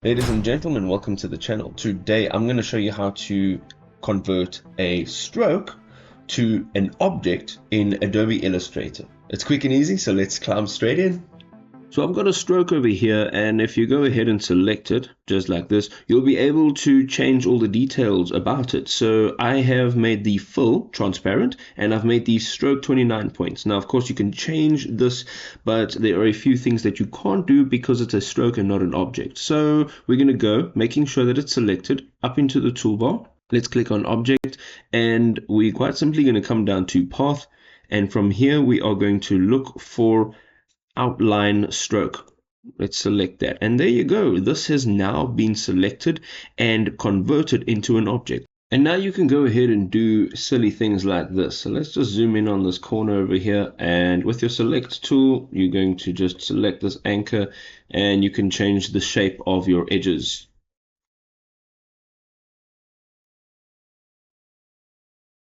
Ladies and gentlemen, welcome to the channel. Today I'm going to show you how to convert a stroke to an object in Adobe Illustrator. It's quick and easy, so let's climb straight in. So I've got a stroke over here, and if you go ahead and select it, just like this, you'll be able to change all the details about it. So I have made the fill transparent, and I've made the stroke 29 points. Now, of course, you can change this, but there are a few things that you can't do because it's a stroke and not an object. So we're going to go, making sure that it's selected, up into the toolbar. Let's click on Object, and we're quite simply going to come down to Path, and from here we are going to look for outline stroke. Let's select that, and there you go. This has now been selected and converted into an object. And now you can go ahead and do silly things like this. So let's just zoom in on this corner over here, and with your select tool you're going to just select this anchor, and you can change the shape of your edges.